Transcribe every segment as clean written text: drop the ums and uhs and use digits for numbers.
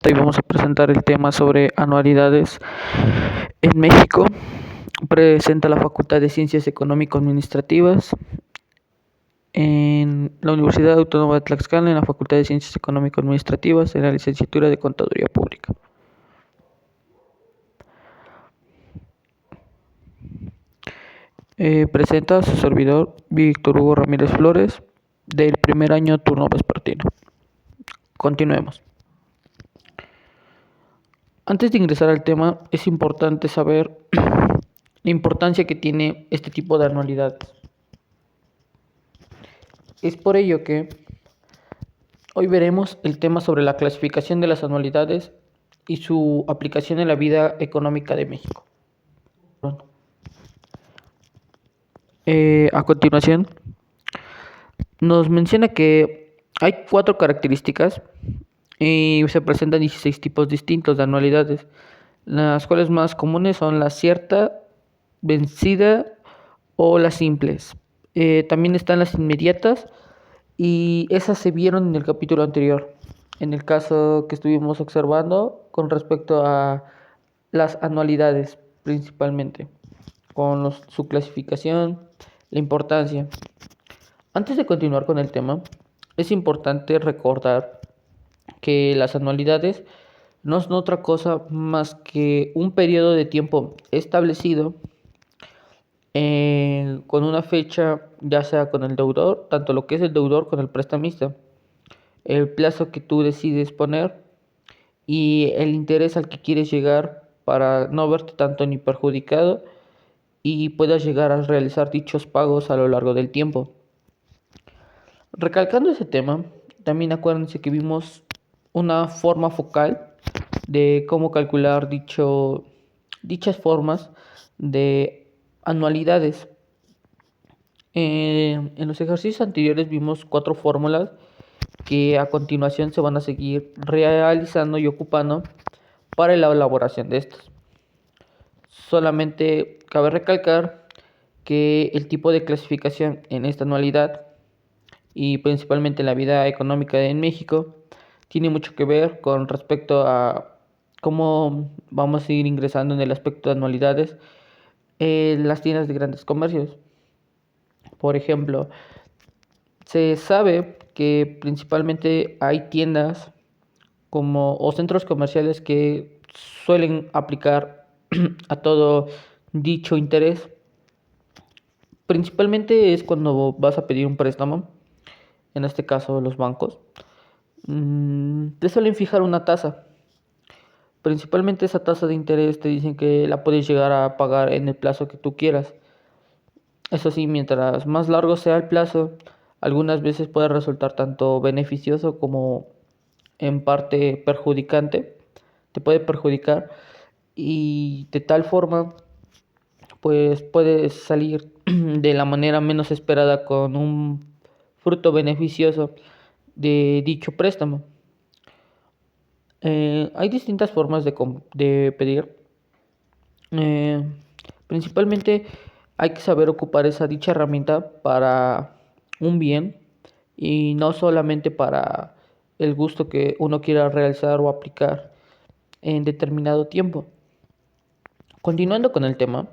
Hoy vamos a presentar el tema sobre anualidades en México. Presenta la Facultad de Ciencias Económico-Administrativas en la Universidad Autónoma de Tlaxcala, en la Facultad de Ciencias Económico-Administrativas, en la licenciatura de Contaduría Pública. Presenta a su servidor Víctor Hugo Ramírez Flores, del primer año turno vespertino. Continuemos. Antes de ingresar al tema, es importante saber la importancia que tiene este tipo de anualidades. Es por ello que hoy veremos el tema sobre la clasificación de las anualidades y su aplicación en la vida económica de México. A continuación, nos menciona que hay 4 características y se presentan 16 tipos distintos de anualidades, las cuales más comunes son la cierta, vencida o las simples. También están las inmediatas y esas se vieron en el capítulo anterior, en el caso que estuvimos observando con respecto a las anualidades principalmente, con su clasificación, la importancia. Antes de continuar con el tema, es importante recordar que las anualidades no son otra cosa más que un periodo de tiempo establecido con una fecha, ya sea con el deudor, tanto lo que es el deudor con el prestamista, el plazo que tú decides poner y el interés al que quieres llegar para no verte tanto ni perjudicado y puedas llegar a realizar dichos pagos a lo largo del tiempo. Recalcando ese tema, también acuérdense que vimos una forma focal de cómo calcular dichas formas de anualidades. En los ejercicios anteriores vimos 4 fórmulas que a continuación se van a seguir realizando y ocupando para la elaboración de estos. Solamente cabe recalcar que el tipo de clasificación en esta anualidad y principalmente en la vida económica en México tiene mucho que ver con respecto a cómo vamos a ir ingresando en el aspecto de anualidades en las tiendas de grandes comercios. Por ejemplo, se sabe que principalmente hay tiendas o centros comerciales que suelen aplicar a todo dicho interés. Principalmente es cuando vas a pedir un préstamo, en este caso los bancos, te suelen fijar una tasa. Principalmente esa tasa de interés te dicen que la puedes llegar a pagar en el plazo que tú quieras. Eso sí, mientras más largo sea el plazo, algunas veces puede resultar tanto beneficioso como en parte perjudicante. Te puede perjudicar y de tal forma pues puedes salir de la manera menos esperada con un fruto beneficioso de dicho préstamo. Hay distintas formas de pedir. Eh, Principalmente hay que saber ocupar dicha herramienta para un bien y no solamente para el gusto que uno quiera realizar o aplicar en determinado tiempo. Continuando con el tema,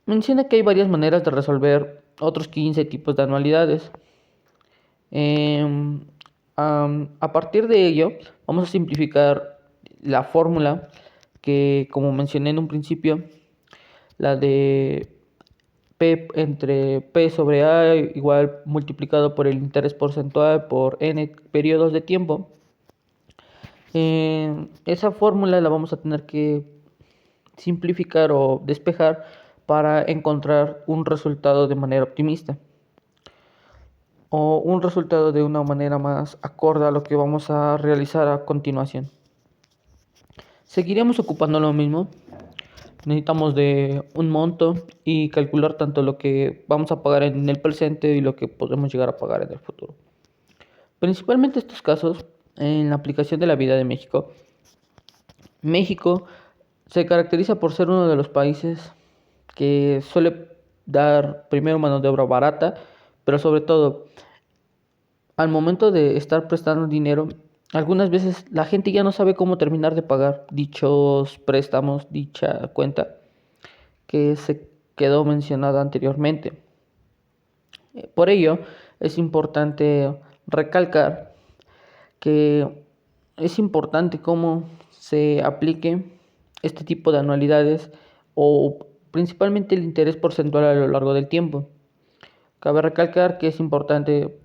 menciona que hay varias maneras de resolver otros 15 tipos de anualidades. A partir de ello, vamos a simplificar la fórmula que, como mencioné en un principio, la de P entre P sobre A igual multiplicado por el interés porcentual por n periodos de tiempo. Esa fórmula la vamos a tener que simplificar o despejar para encontrar un resultado de manera optimista o un resultado de una manera más acorde a lo que vamos a realizar a continuación. Seguiremos ocupando lo mismo. Necesitamos de un monto y calcular tanto lo que vamos a pagar en el presente y lo que podemos llegar a pagar en el futuro. Principalmente estos casos en la aplicación de la vida de México. México se caracteriza por ser uno de los países que suele dar primero mano de obra barata, pero sobre todo al momento de estar prestando dinero algunas veces la gente ya no sabe cómo terminar de pagar dichos préstamos, dicha cuenta que se quedó mencionada anteriormente. Por ello, es importante recalcar que es importante cómo se aplique este tipo de anualidades o principalmente el interés porcentual a lo largo del tiempo. Cabe recalcar que es importante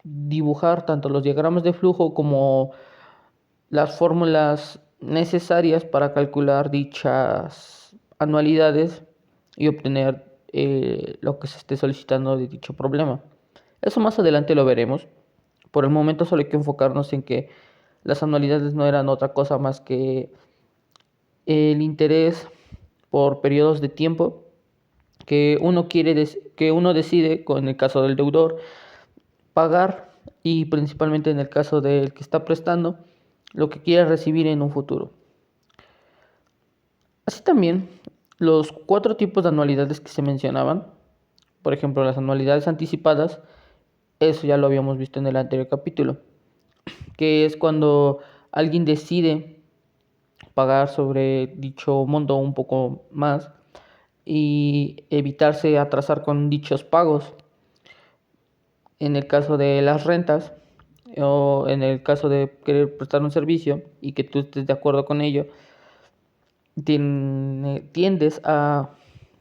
dibujar tanto los diagramas de flujo como las fórmulas necesarias para calcular dichas anualidades y obtener lo que se esté solicitando de dicho problema. Eso más adelante lo veremos. Por el momento solo hay que enfocarnos en que las anualidades no eran otra cosa más que el interés por periodos de tiempo que uno decide, con el caso del deudor, pagar, y principalmente en el caso del que está prestando, lo que quiere recibir en un futuro. Así también, los 4 tipos de anualidades que se mencionaban, por ejemplo, las anualidades anticipadas, eso ya lo habíamos visto en el anterior capítulo, que es cuando alguien decide pagar sobre dicho monto un poco más y evitarse atrasar con dichos pagos. En el caso de las rentas o en el caso de querer prestar un servicio y que tú estés de acuerdo con ello, tiendes a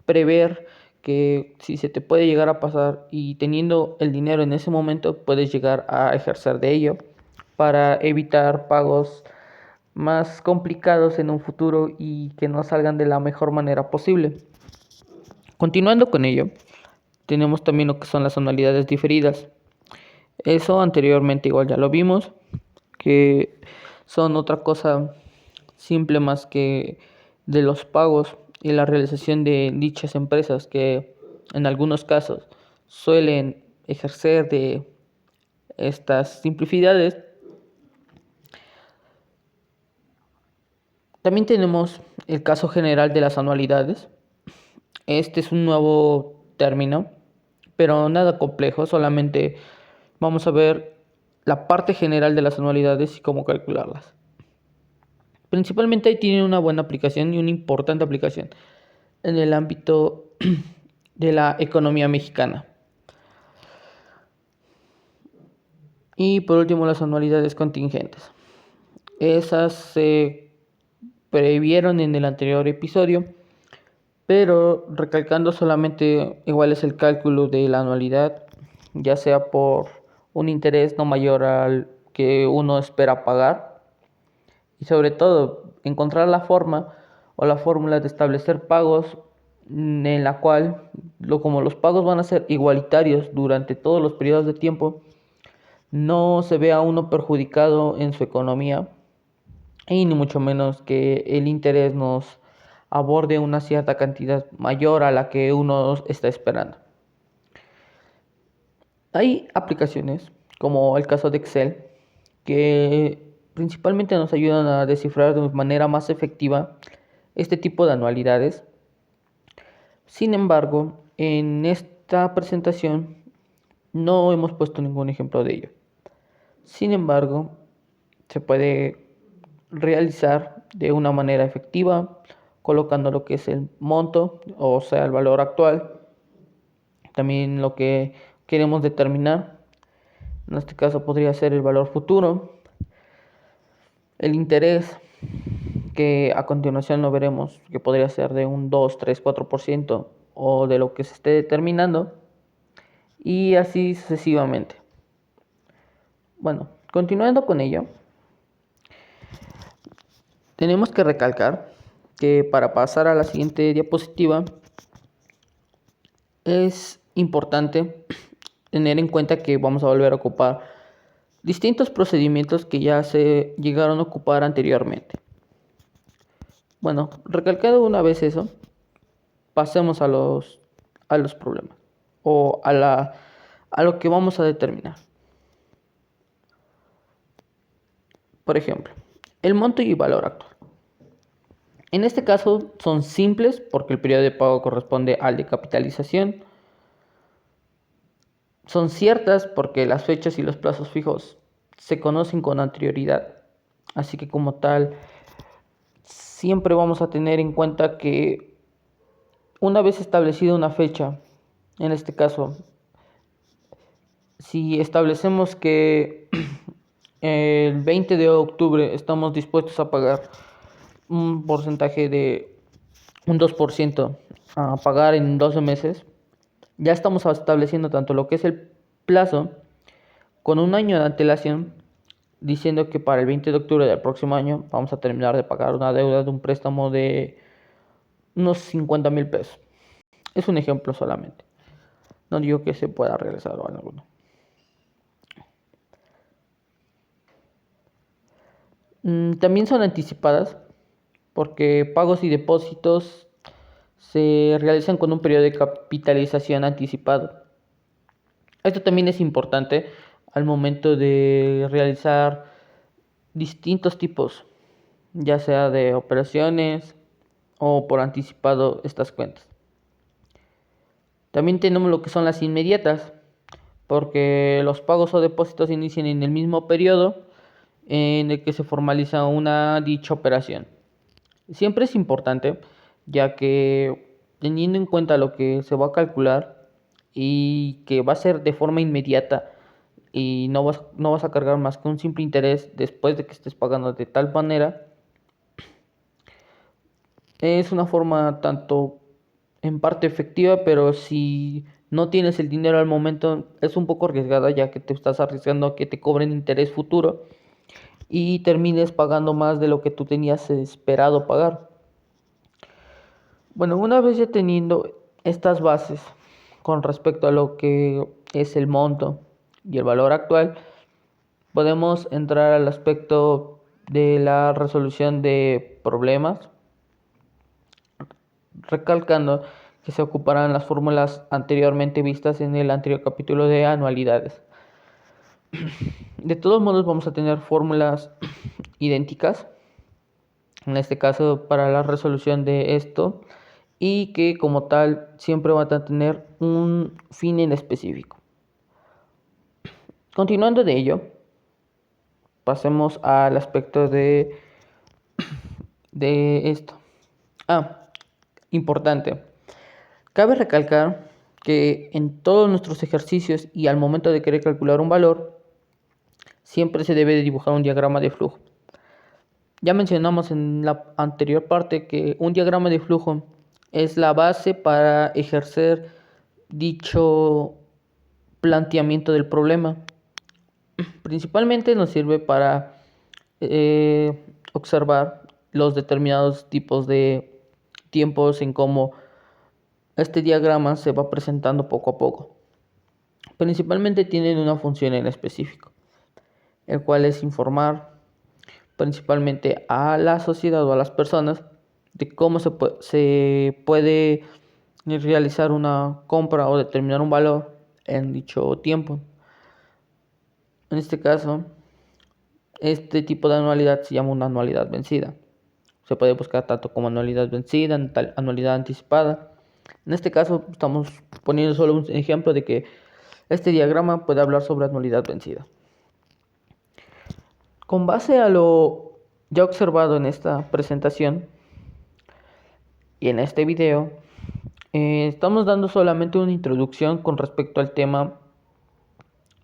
prever que si se te puede llegar a pasar y teniendo el dinero en ese momento puedes llegar a ejercer de ello para evitar pagos más complicados en un futuro y que no salgan de la mejor manera posible. Continuando con ello, tenemos también lo que son las anualidades diferidas. Eso anteriormente igual ya lo vimos, que son otra cosa simple más que de los pagos y la realización de dichas empresas que en algunos casos suelen ejercer de estas simplicidades. También tenemos el caso general de las anualidades. Este es un nuevo término, pero nada complejo, solamente vamos a ver la parte general de las anualidades y cómo calcularlas. Principalmente ahí tiene una buena aplicación y una importante aplicación en el ámbito de la economía mexicana. Y por último, las anualidades contingentes. Esas se previeron en el anterior episodio, pero recalcando solamente igual es el cálculo de la anualidad, ya sea por un interés no mayor al que uno espera pagar y sobre todo encontrar la forma o la fórmula de establecer pagos en la cual, como los pagos van a ser igualitarios durante todos los periodos de tiempo, no se vea uno perjudicado en su economía y ni mucho menos que el interés nos aborde una cierta cantidad mayor a la que uno está esperando. Hay aplicaciones como el caso de Excel que principalmente nos ayudan a descifrar de manera más efectiva este tipo de anualidades. Sin embargo, en esta presentación no hemos puesto ningún ejemplo de ello. Sin embargo, se puede realizar de una manera efectiva colocando lo que es el monto, o sea, el valor actual, también lo que queremos determinar. En este caso podría ser el valor futuro, el interés, que a continuación lo veremos, que podría ser de un 2, 3, 4% o de lo que se esté determinando, y así sucesivamente. Bueno, continuando con ello, tenemos que recalcar que para pasar a la siguiente diapositiva es importante tener en cuenta que vamos a volver a ocupar distintos procedimientos que ya se llegaron a ocupar anteriormente. Bueno, recalcado una vez eso, pasemos a los problemas o a lo que vamos a determinar. Por ejemplo, el monto y valor actual. En este caso son simples porque el periodo de pago corresponde al de capitalización. Son ciertas porque las fechas y los plazos fijos se conocen con anterioridad. Así que como tal, siempre vamos a tener en cuenta que una vez establecida una fecha, en este caso, si establecemos que el 20 de octubre estamos dispuestos a pagar un porcentaje de un 2% a pagar en 12 meses, ya estamos estableciendo tanto lo que es el plazo con un año de antelación, diciendo que para el 20 de octubre del próximo año vamos a terminar de pagar una deuda de un préstamo de unos 50,000 pesos. Es un ejemplo solamente. No digo que se pueda realizar o alguno. También son anticipadas porque pagos y depósitos se realizan con un periodo de capitalización anticipado. Esto también es importante al momento de realizar distintos tipos, ya sea de operaciones o por anticipado estas cuentas. También tenemos lo que son las inmediatas, porque los pagos o depósitos inician en el mismo periodo en el que se formaliza una dicha operación. Siempre es importante, ya que teniendo en cuenta lo que se va a calcular y que va a ser de forma inmediata y no vas a cargar más que un simple interés después de que estés pagando de tal manera, es una forma tanto en parte efectiva, pero si no tienes el dinero al momento es un poco arriesgada, ya que te estás arriesgando a que te cobren interés futuro y termines pagando más de lo que tú tenías esperado pagar. Bueno, una vez ya teniendo estas bases con respecto a lo que es el monto y el valor actual, podemos entrar al aspecto de la resolución de problemas, recalcando que se ocuparán las fórmulas anteriormente vistas en el anterior capítulo de anualidades. De todos modos vamos a tener fórmulas idénticas, en este caso para la resolución de esto, y que como tal siempre van a tener un fin en específico. Continuando de ello, pasemos al aspecto de esto. Importante. Cabe recalcar que en todos nuestros ejercicios y al momento de querer calcular un valor, siempre se debe de dibujar un diagrama de flujo. Ya mencionamos en la anterior parte que un diagrama de flujo es la base para ejercer dicho planteamiento del problema. Principalmente nos sirve para observar los determinados tipos de tiempos en cómo este diagrama se va presentando poco a poco. Principalmente tienen una función en específico, el cual es informar principalmente a la sociedad o a las personas de cómo se puede realizar una compra o determinar un valor en dicho tiempo. En este caso, este tipo de anualidad se llama una anualidad vencida. Se puede buscar tanto como anualidad vencida, anualidad anticipada. En este caso estamos poniendo solo un ejemplo de que este diagrama puede hablar sobre anualidad vencida. Con base a lo ya observado en esta presentación y en este video, estamos dando solamente una introducción con respecto al tema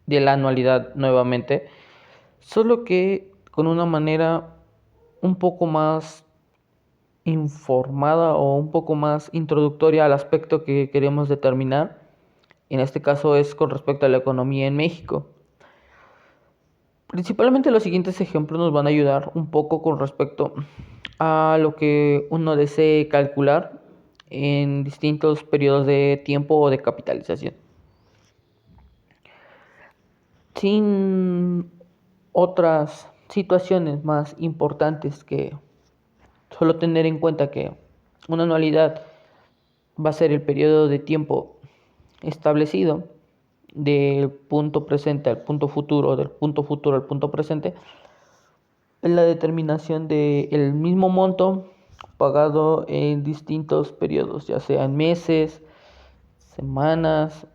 de la anualidad nuevamente, solo que con una manera un poco más informada o un poco más introductoria al aspecto que queremos determinar. En este caso es con respecto a la economía en México. Principalmente los siguientes ejemplos nos van a ayudar un poco con respecto a lo que uno desee calcular en distintos periodos de tiempo o de capitalización. Sin otras situaciones más importantes que solo tener en cuenta que una anualidad va a ser el periodo de tiempo establecido del punto presente al punto futuro, del punto futuro al punto presente, es la determinación del mismo monto pagado en distintos periodos, ya sea en meses, semanas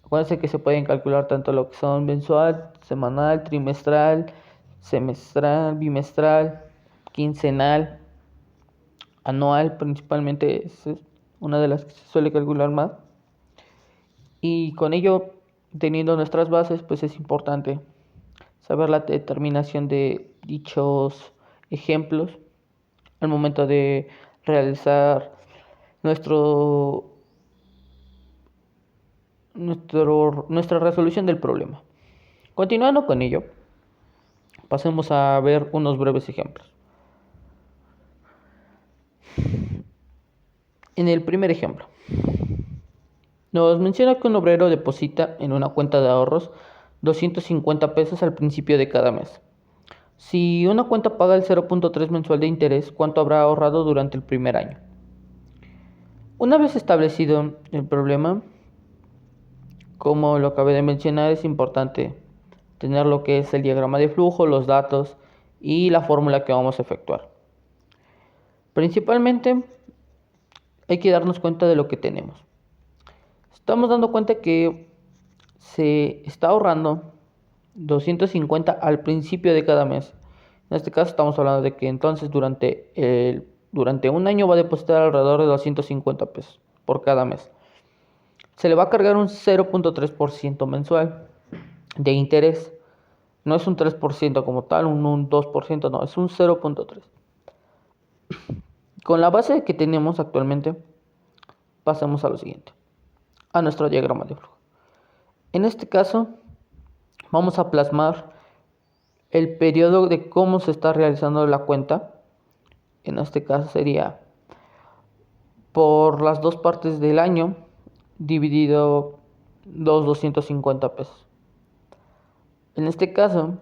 Acuérdense que se pueden calcular tanto lo que son mensual, semanal, trimestral, semestral, bimestral, quincenal, anual, principalmente es una de las que se suele calcular más. Y con ello, teniendo nuestras bases, pues es importante saber la determinación de dichos ejemplos al momento de realizar nuestro, nuestra resolución del problema. Continuando con ello, pasemos a ver unos breves ejemplos. En el primer ejemplo, nos menciona que un obrero deposita en una cuenta de ahorros 250 pesos al principio de cada mes. Si una cuenta paga el 0.3 mensual de interés, ¿cuánto habrá ahorrado durante el primer año? Una vez establecido el problema, como lo acabé de mencionar, es importante tener lo que es el diagrama de flujo, los datos y la fórmula que vamos a efectuar. Principalmente hay que darnos cuenta de lo que tenemos. Estamos dando cuenta que se está ahorrando 250 al principio de cada mes. En este caso estamos hablando de que entonces durante un año va a depositar alrededor de 250 pesos por cada mes. Se le va a cargar un 0.3% mensual de interés. No es un 3% como tal, un 2%, no, es un 0.3. Con la base que tenemos actualmente, pasamos a lo siguiente, a nuestro diagrama de flujo. En este caso, vamos a plasmar el periodo de cómo se está realizando la cuenta. En este caso sería por las dos partes del año dividido los 250 pesos. En este caso,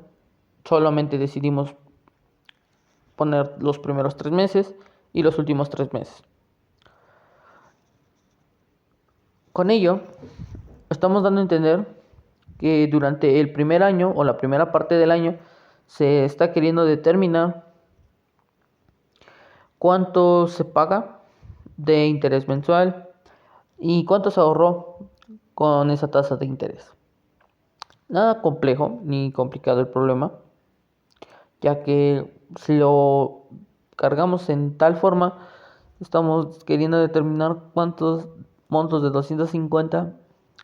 solamente decidimos poner los primeros 3 meses y los últimos 3 meses. Con ello, estamos dando a entender que durante el primer año o la primera parte del año se está queriendo determinar cuánto se paga de interés mensual y cuánto se ahorró con esa tasa de interés. Nada complejo ni complicado el problema, ya que si lo cargamos en tal forma, estamos queriendo determinar cuántos montos de 250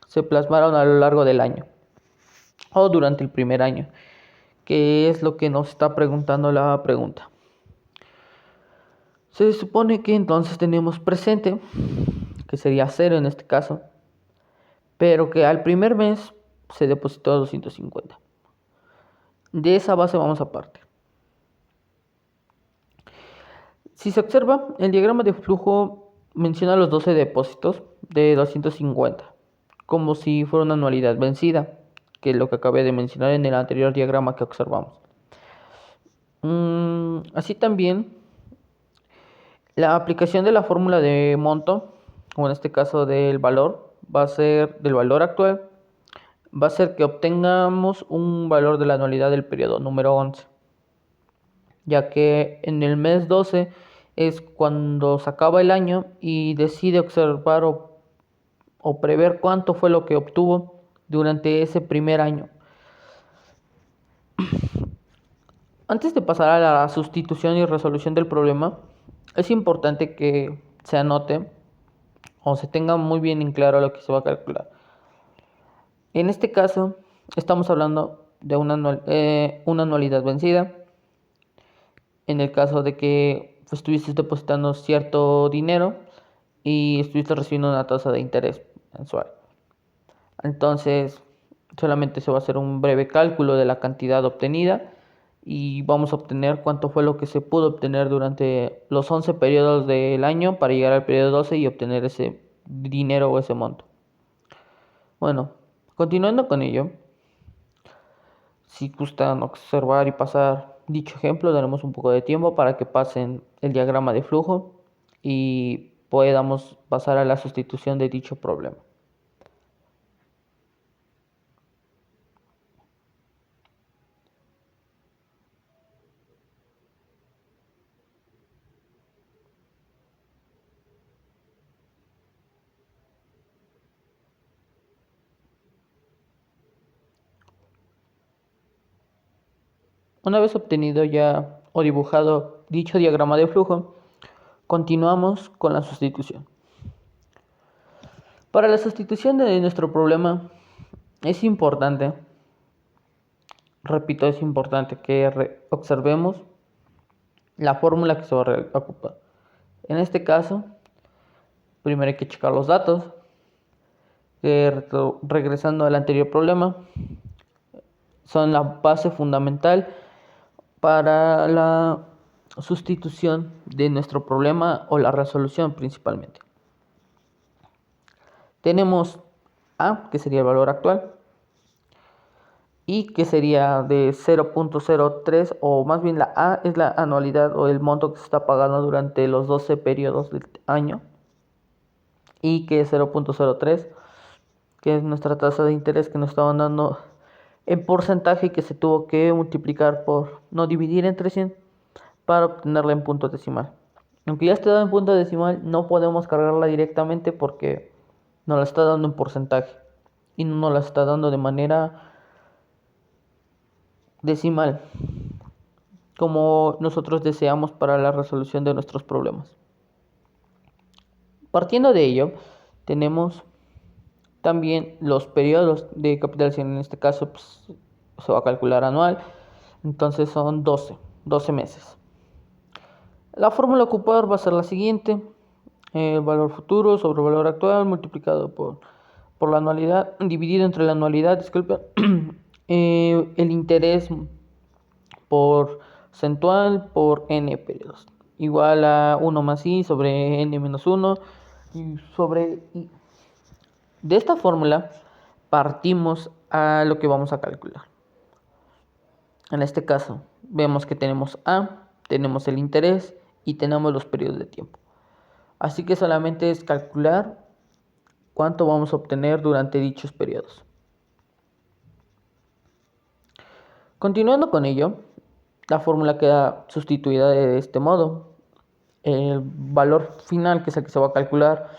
se plasmaron a lo largo del año o durante el primer año, que es lo que nos está preguntando la pregunta. Se supone que entonces tenemos presente, que sería 0 en este caso, pero que al primer mes se depositó 250. De esa base vamos a partir. Si se observa, el diagrama de flujo menciona los 12 depósitos de 250, como si fuera una anualidad vencida, que es lo que acabé de mencionar en el anterior diagrama que observamos. Así también, la aplicación de la fórmula de monto, o en este caso del valor, va a ser del valor actual, va a ser que obtengamos un valor de la anualidad del periodo número 11, ya que en el mes 12 es cuando se acaba el año y decide observar o prever cuánto fue lo que obtuvo durante ese primer año. Antes de pasar a la sustitución y resolución del problema, es importante que se anote o se tenga muy bien en claro lo que se va a calcular. En este caso, estamos hablando de una anualidad vencida. En el caso de que estuvieses depositando cierto dinero y estuviste recibiendo una tasa de interés mensual. Entonces, solamente se va a hacer un breve cálculo de la cantidad obtenida y vamos a obtener cuánto fue lo que se pudo obtener durante los 11 periodos del año para llegar al periodo 12 y obtener ese dinero o ese monto. Bueno, continuando con ello, si gustan observar y pasar dicho ejemplo, daremos un poco de tiempo para que pasen el diagrama de flujo y podamos pasar a la sustitución de dicho problema. Una vez obtenido ya o dibujado dicho diagrama de flujo, continuamos con la sustitución. Para la sustitución de nuestro problema es importante, repito, es importante que observemos la fórmula que se va a ocupar. En este caso, primero hay que checar los datos, regresando al anterior problema, son la base fundamental para la sustitución de nuestro problema o la resolución principalmente. Tenemos A, que sería el valor actual, y que sería de 0.03, o más bien la A es la anualidad o el monto que se está pagando durante los 12 periodos del año, y que es 0.03, que es nuestra tasa de interés que nos estaban dando en porcentaje y que se tuvo que multiplicar por, no dividir entre 100 para obtenerla en punto decimal. Aunque ya esté dado en punto decimal, no podemos cargarla directamente porque nos la está dando en porcentaje y no nos la está dando de manera decimal como nosotros deseamos para la resolución de nuestros problemas. Partiendo de ello, tenemos también los periodos de capitalización. En este caso pues, se va a calcular anual, entonces son 12 meses. La fórmula a ocupar va a ser la siguiente: el valor futuro sobre el valor actual multiplicado por la anualidad, dividido entre la anualidad, disculpa, el interés porcentual por n periodos, igual a 1 más i sobre n menos 1 y sobre i. De esta fórmula partimos a lo que vamos a calcular. En este caso, vemos que tenemos A, tenemos el interés y tenemos los periodos de tiempo. Así que solamente es calcular cuánto vamos a obtener durante dichos periodos. Continuando con ello, la fórmula queda sustituida de este modo. El valor final, que es el que se va a calcular,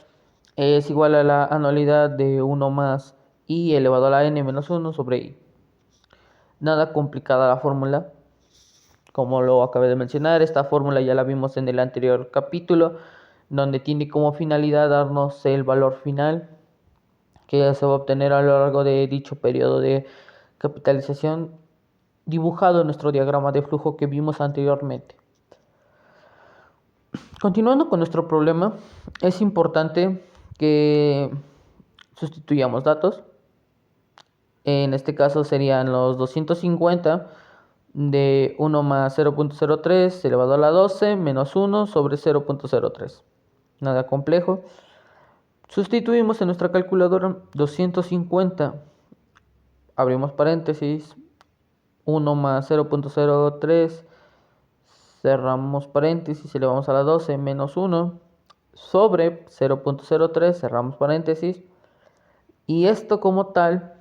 es igual a la anualidad de 1 más i elevado a la n menos 1 sobre i. Nada complicada la fórmula, como lo acabé de mencionar. Esta fórmula ya la vimos en el anterior capítulo, donde tiene como finalidad darnos el valor final que se va a obtener a lo largo de dicho periodo de capitalización, dibujado en nuestro diagrama de flujo que vimos anteriormente. Continuando con nuestro problema, es importante que sustituyamos datos. En este caso serían los 250 de 1 más 0.03 elevado a la 12 menos 1 sobre 0.03. Nada complejo. Sustituimos en nuestra calculadora 250, abrimos paréntesis, 1 más 0.03, cerramos paréntesis, elevamos a la 12 menos 1 sobre 0.03, cerramos paréntesis, y esto como tal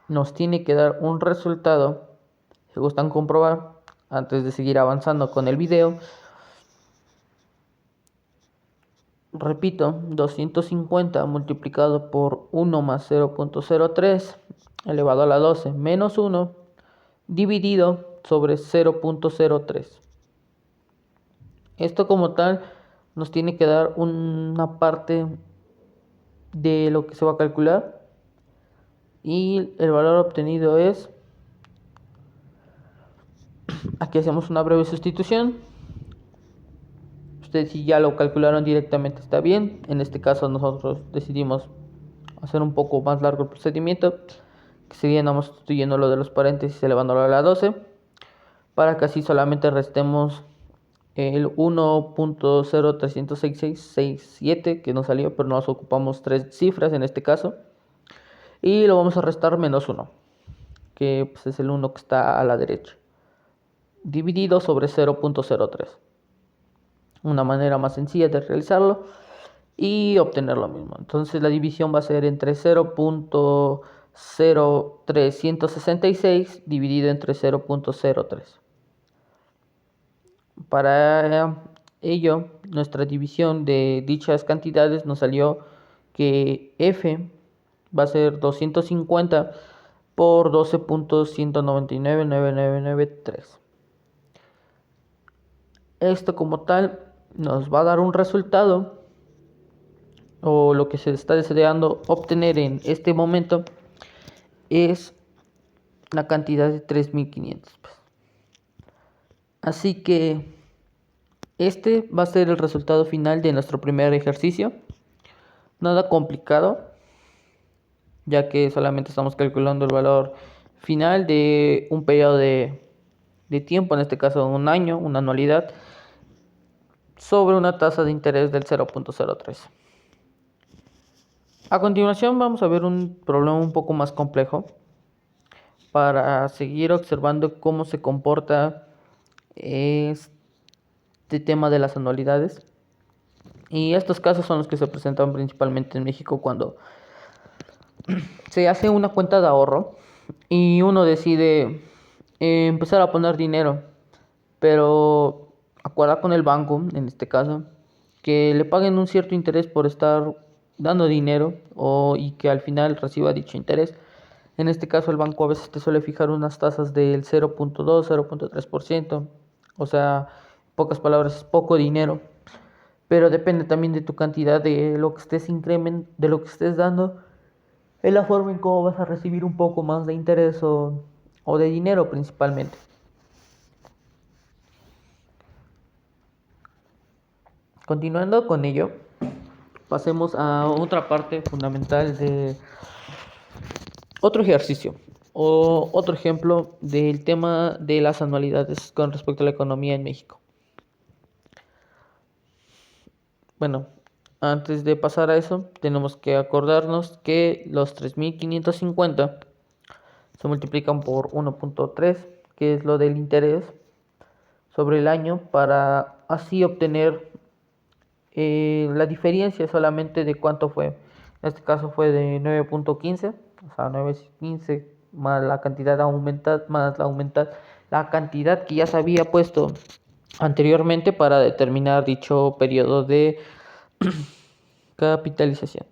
nos tiene que dar un resultado. Si gustan comprobar, antes de seguir avanzando con el video, repito, 250 multiplicado por 1 más 0.03 elevado a la 12 menos 1 dividido sobre 0.03. Esto como tal nos tiene que dar una parte de lo que se va a calcular, y el valor obtenido es, aquí hacemos una breve sustitución. Ustedes si ya lo calcularon directamente está bien. En este caso nosotros decidimos hacer un poco más largo el procedimiento, que sería nada más sustituyendo lo de los paréntesis elevándolo a la 12, para que así solamente restemos el 1.0366667 que nos salió, pero nos ocupamos 3 cifras en este caso, y lo vamos a restar menos 1, que pues es el 1 que está a la derecha, dividido sobre 0.03. Una manera más sencilla de realizarlo y obtener lo mismo. Entonces la división va a ser entre 0.0366 dividido entre 0.03. Para ello, nuestra división de dichas cantidades nos salió que F va a ser 250 por 12.1999993. Esto como tal nos va a dar un resultado, o lo que se está deseando obtener en este momento es la cantidad de 3.500 pesos. Así que este va a ser el resultado final de nuestro primer ejercicio. Nada complicado, ya que solamente estamos calculando el valor final de un periodo de tiempo, en este caso un año, una anualidad, sobre una tasa de interés del 0.03. A continuación vamos a ver un problema un poco más complejo para seguir observando cómo se comporta este tema de las anualidades. Y estos casos son los que se presentan principalmente en México cuando se hace una cuenta de ahorro y uno decide empezar a poner dinero, pero acuerda con el banco, en este caso, que le paguen un cierto interés por estar dando dinero y que al final reciba dicho interés. En este caso el banco a veces te suele fijar unas tasas del 0.2, 0.3%, o sea, en pocas palabras es poco dinero, pero depende también de tu cantidad, de lo que estés de lo que estés dando, es la forma en cómo vas a recibir un poco más de interés o de dinero principalmente. Continuando con ello, pasemos a otra parte fundamental de otro ejercicio o otro ejemplo del tema de las anualidades con respecto a la economía en México. Bueno, antes de pasar a eso, tenemos que acordarnos que los 3.550 se multiplican por 1.3, que es lo del interés sobre el año, para así obtener la diferencia solamente de cuánto fue. En este caso fue de 9.15, o sea, 9.15 más la cantidad aumentada, más la cantidad que ya se había puesto anteriormente para determinar dicho periodo de capitalización.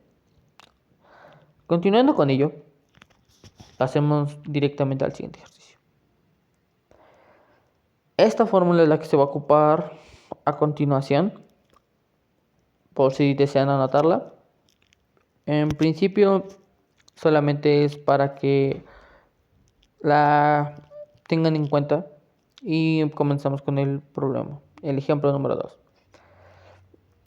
Continuando con ello, pasemos directamente al siguiente ejercicio. Esta fórmula es la que se va a ocupar a continuación, por si desean anotarla. En principio, solamente es para que la tengan en cuenta y comenzamos con el problema. El ejemplo número 2.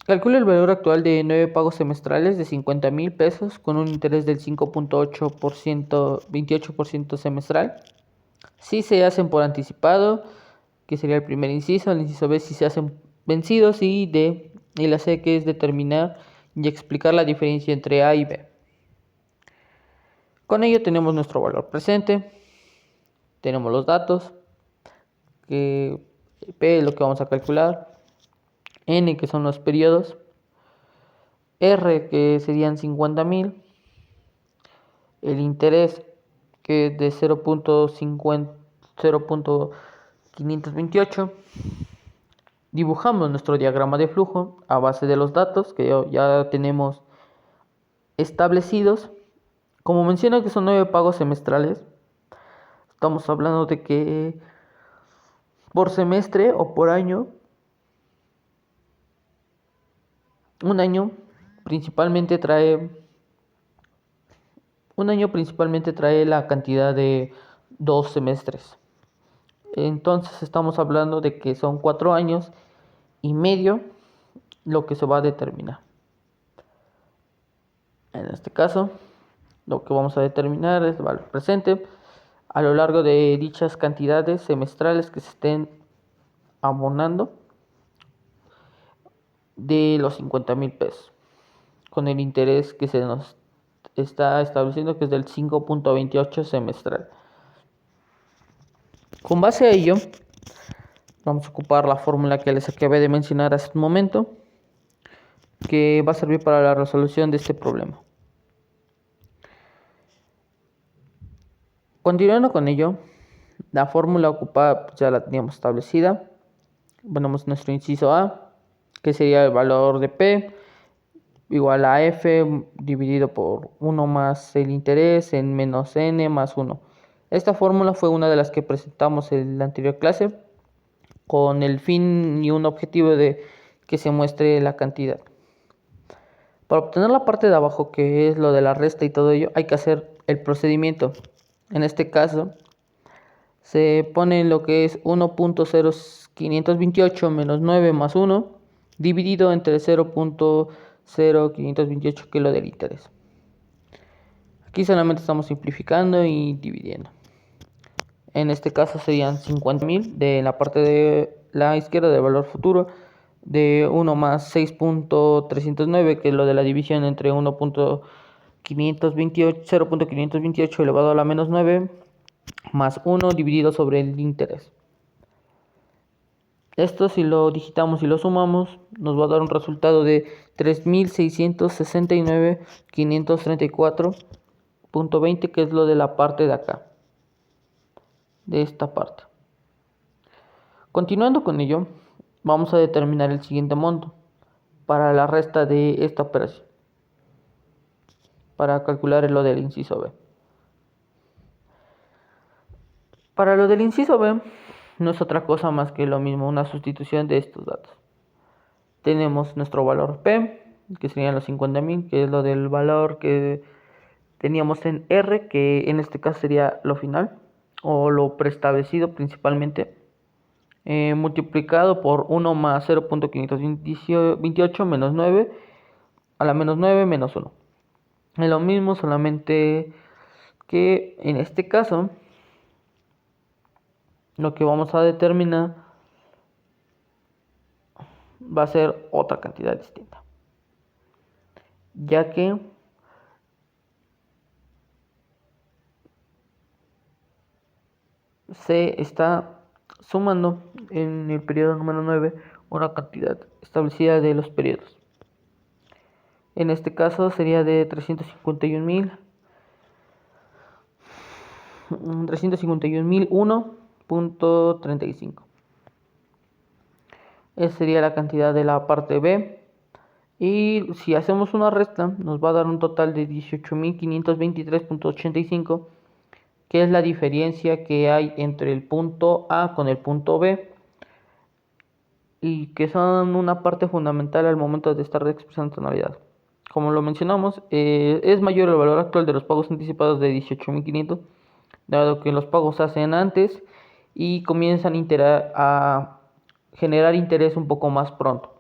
Calcula el valor actual de 9 pagos semestrales de 50,000 pesos con un interés del 5.8%, 28% semestral. Si se hacen por anticipado, que sería el primer inciso. El inciso B, si se hacen vencidos. Y D, y la C, que es determinar y explicar la diferencia entre A y B. Con ello tenemos nuestro valor presente, tenemos los datos, que P es lo que vamos a calcular, N que son los periodos, R que serían 50,000, el interés que es de 0.528. Dibujamos nuestro diagrama de flujo a base de los datos que ya tenemos establecidos. Como menciona que son 9 pagos semestrales, estamos hablando de que por semestre o por año, un año principalmente trae la cantidad de 2 semestres. Entonces estamos hablando de que son 4 años y medio lo que se va a determinar. En este caso, lo que vamos a determinar es el valor presente a lo largo de dichas cantidades semestrales que se estén abonando de los 50,000 pesos, con el interés que se nos está estableciendo, que es del 5.28 semestral. Con base a ello, vamos a ocupar la fórmula que les acabé de mencionar hace un momento, que va a servir para la resolución de este problema. Continuando con ello, la fórmula ocupada ya la teníamos establecida. Ponemos nuestro inciso A, que sería el valor de P igual a F dividido por 1 más el interés en menos N más 1. Esta fórmula fue una de las que presentamos en la anterior clase con el fin y un objetivo de que se muestre la cantidad. Para obtener la parte de abajo, que es lo de la resta y todo ello, hay que hacer el procedimiento. En este caso, se pone lo que es 1.0528 menos 9 más 1 dividido entre 0.0528, que es lo del interés. Aquí solamente estamos simplificando y dividiendo. En este caso serían 50.000 de la parte de la izquierda de valor futuro, de 1 más 6.309, que es lo de la división entre 0.528 elevado a la menos 9 más 1 dividido sobre el interés. Esto, si lo digitamos y lo sumamos, nos va a dar un resultado de 3.669.534.20, que es lo de la parte de acá, de esta parte. Continuando con ello, vamos a determinar el siguiente monto para la resta de esta operación, para calcular lo del inciso B. Para lo del inciso B, no es otra cosa más que lo mismo, una sustitución de estos datos. Tenemos nuestro valor P, que serían los 50.000, que es lo del valor que teníamos en R, que en este caso sería lo final, o lo preestablecido principalmente, multiplicado por 1 más 0.528 menos 9 a la menos 9 menos 1. Es lo mismo, solamente que en este caso lo que vamos a determinar va a ser otra cantidad distinta, ya que se está sumando en el periodo número 9 una cantidad establecida de los periodos. En este caso sería de 351.001.35. Esa sería la cantidad de la parte B. Y si hacemos una resta, nos va a dar un total de 18.523.85, que es la diferencia que hay entre el punto A con el punto B, y que son una parte fundamental al momento de estar expresando tonalidad. Como lo mencionamos, es mayor el valor actual de los pagos anticipados de 18.500, dado que los pagos se hacen antes y comienzan a generar interés un poco más pronto.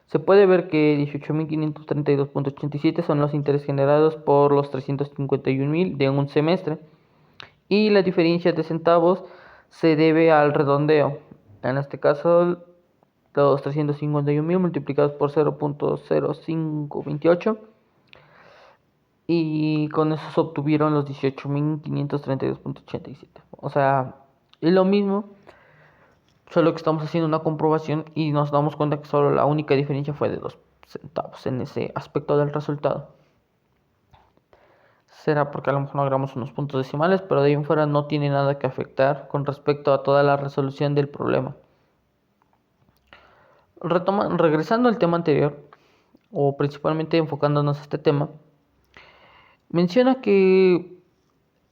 Se puede ver que 18.532.87 son los intereses generados por los 351.000 de un semestre, y la diferencia de centavos se debe al redondeo. En este caso, los 351.000 multiplicados por 0.0528, y con eso se obtuvieron los 18.532.87. O sea, es lo mismo, solo que estamos haciendo una comprobación y nos damos cuenta que solo la única diferencia fue de 2 centavos en ese aspecto del resultado. Será porque a lo mejor no agregamos unos puntos decimales, pero de ahí en fuera no tiene nada que afectar con respecto a toda la resolución del problema. Regresando al tema anterior, o principalmente enfocándonos a este tema, menciona que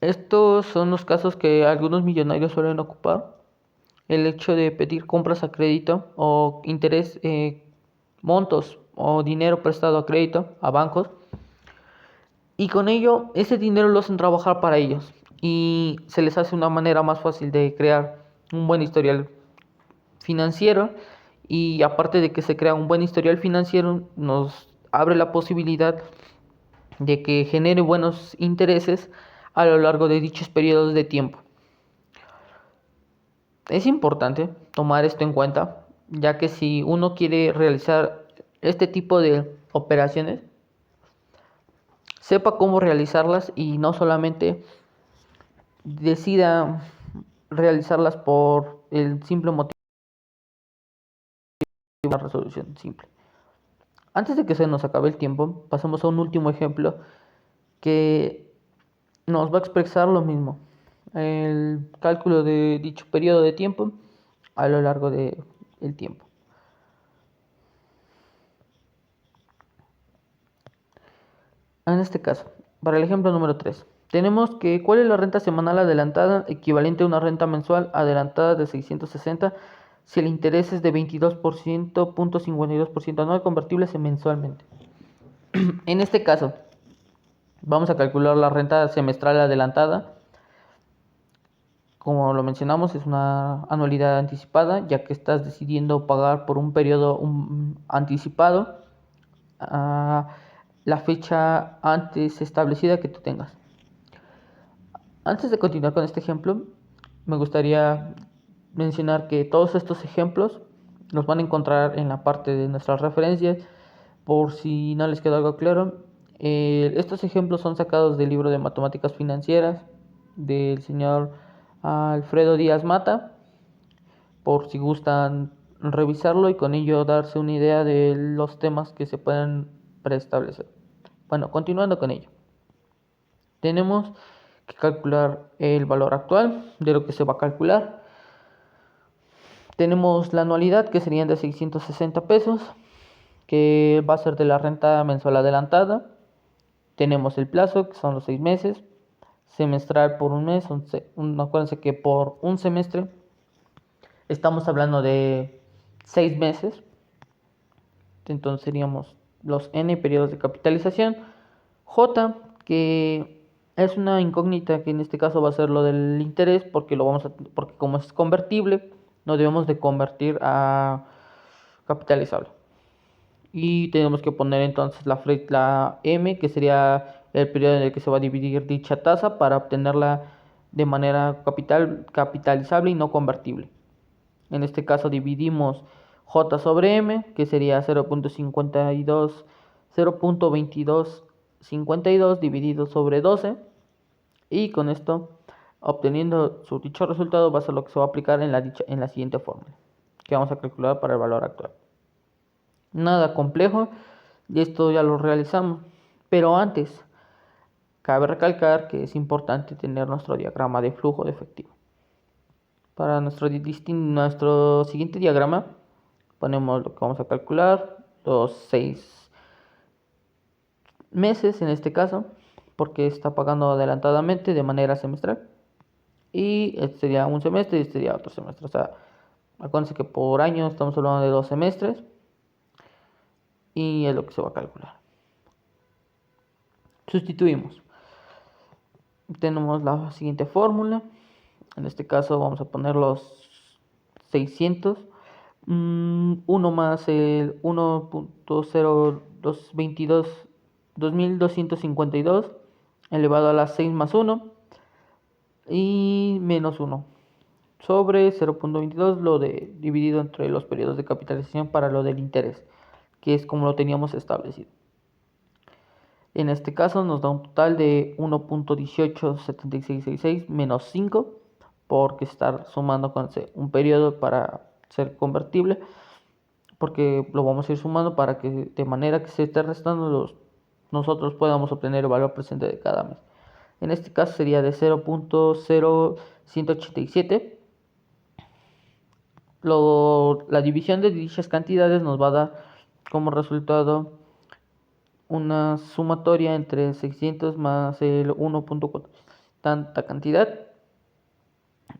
estos son los casos que algunos millonarios suelen ocupar: el hecho de pedir compras a crédito o interés, montos o dinero prestado a crédito a bancos, y con ello ese dinero lo hacen trabajar para ellos y se les hace una manera más fácil de crear un buen historial financiero. Y aparte de que se crea un buen historial financiero, nos abre la posibilidad de que genere buenos intereses a lo largo de dichos periodos de tiempo. Es importante tomar esto en cuenta, ya que si uno quiere realizar este tipo de operaciones, sepa cómo realizarlas y no solamente decida realizarlas por el simple motivo de una resolución simple. Antes de que se nos acabe el tiempo, pasemos a un último ejemplo que nos va a expresar lo mismo: el cálculo de dicho periodo de tiempo a lo largo del tiempo. En este caso, para el ejemplo número 3, Tenemos que cuál es la renta semanal adelantada equivalente a una renta mensual adelantada de 660 si el interés es de 22%, 52% anual convertibles en mensualmente. En este caso, vamos a calcular la renta semestral adelantada. Como lo mencionamos, es una anualidad anticipada, ya que estás decidiendo pagar por un periodo anticipado a la fecha antes establecida que tú tengas. Antes de continuar con este ejemplo, me gustaría mencionar que todos estos ejemplos los van a encontrar en la parte de nuestras referencias, por si no les quedó algo claro. Estos ejemplos son sacados del libro de Matemáticas Financieras del señor Alfredo Díaz Mata, por si gustan revisarlo y con ello darse una idea de los temas que se pueden preestablecer. Bueno, continuando con ello. Tenemos que calcular el valor actual de lo que se va a calcular. Tenemos la anualidad, que serían de 660 pesos, que va a ser de la renta mensual adelantada. Tenemos el plazo, que son los 6 meses. Semestral por un mes. Acuérdense que por un semestre estamos hablando de 6 meses. Entonces seríamos los n periodos de capitalización. J, que es una incógnita, que en este caso va a ser lo del interés, porque porque como es convertible, no debemos de convertir a capitalizable. Y tenemos que poner entonces la M, que sería el periodo en el que se va a dividir dicha tasa para obtenerla de manera capitalizable y no convertible. En este caso dividimos J sobre M, que sería 0.2252 dividido sobre 12. Y con esto, obteniendo su dicho resultado, va a ser lo que se va a aplicar en la siguiente fórmula, que vamos a calcular para el valor actual. Nada complejo, y esto ya lo realizamos. Pero antes, cabe recalcar que es importante tener nuestro diagrama de flujo de efectivo. Para nuestro siguiente diagrama, ponemos lo que vamos a calcular, los 6 meses en este caso, porque está pagando adelantadamente de manera semestral. Y este sería un semestre y este sería otro semestre. O sea, acuérdense que por año estamos hablando de 2 semestres y es lo que se va a calcular. Sustituimos. Tenemos la siguiente fórmula. En este caso vamos a poner los 600. 1 más el 1.0222 2252 elevado a la 6 más 1 y menos 1 sobre 0.22 lo de dividido entre los periodos de capitalización para lo del interés, que es como lo teníamos establecido. En este caso nos da un total de 1.187666 menos 5, porque estar sumando con un periodo para ser convertible, porque lo vamos a ir sumando para que de manera que se esté restando nosotros podamos obtener el valor presente de cada mes. En este caso sería de 0.0187. La división de dichas cantidades nos va a dar como resultado una sumatoria entre 600 más el 1.4, tanta cantidad,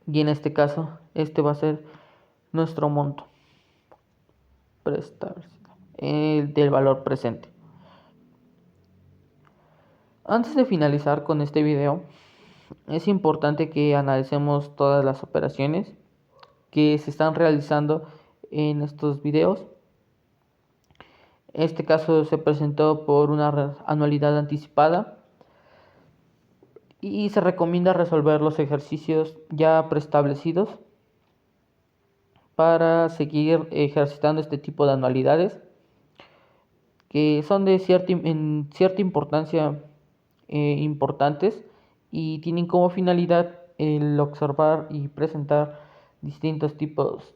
y en este caso este va a ser nuestro monto preestablecido, el del valor presente. Antes de finalizar con este video, es importante que analicemos todas las operaciones que se están realizando en estos videos. Este caso se presentó por una anualidad anticipada y se recomienda resolver los ejercicios ya preestablecidos para seguir ejercitando este tipo de anualidades, que son de cierta importancia importantes, y tienen como finalidad el observar y presentar distintos tipos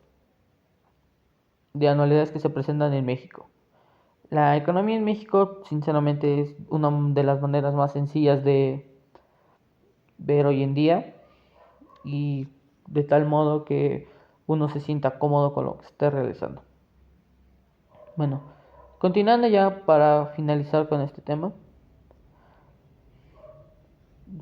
de anualidades que se presentan en México. La economía en México, sinceramente, es una de las maneras más sencillas de ver hoy en día, y de tal modo que uno se sienta cómodo con lo que esté realizando. Bueno, continuando ya para finalizar con este tema,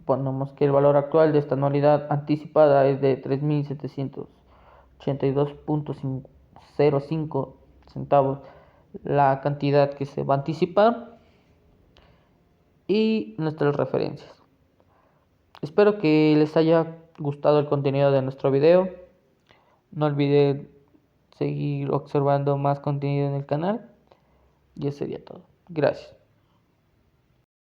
Ponemos que el valor actual de esta anualidad anticipada es de 3.782.05 centavos, la cantidad que se va a anticipar y nuestras referencias. Espero que les haya gustado el contenido de nuestro video. No olviden seguir observando más contenido en el canal. Y eso sería todo. Gracias.